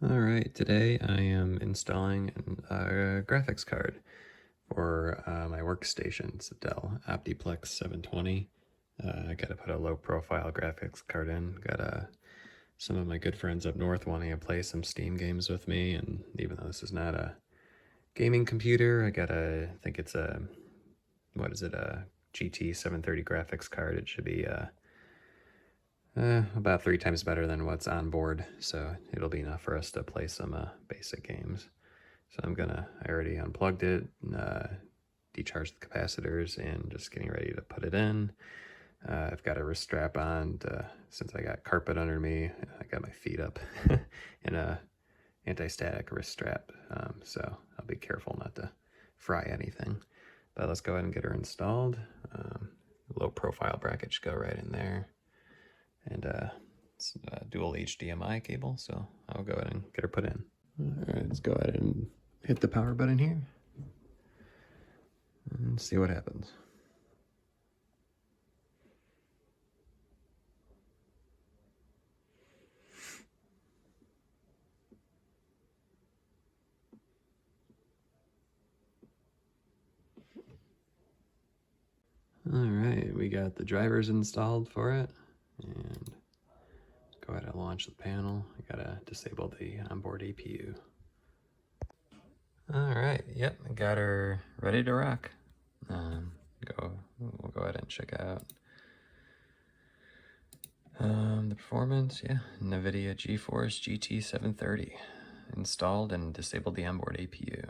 All right, today I am installing a graphics card for my workstation. It's a Dell Optiplex 720. I got to put a low profile graphics card in. Got some of my good friends up north wanting to play some Steam games with me, and even though this is not a gaming computer, I think it's a, a GT 730 graphics card. It should be about 3 times better than what's on board, so it'll be enough for us to play some basic games. So I already unplugged it, decharged the capacitors, and just getting ready to put it in. I've got a wrist strap on since I got carpet under me. I got my feet up in a anti-static wrist strap, so I'll be careful not to fry anything. But let's go ahead and get her installed. Low profile bracket should go right in there. And it's a dual HDMI cable, so I'll go ahead and get her put in. All right, let's go ahead and hit the power button here and see what happens. All right, we got the drivers installed for it, and go ahead and launch the panel. I gotta disable the onboard APU. All right, yep, got her ready to rock. We'll go ahead and check out the performance. Yeah, NVIDIA GeForce GT 730 installed and disabled the onboard APU.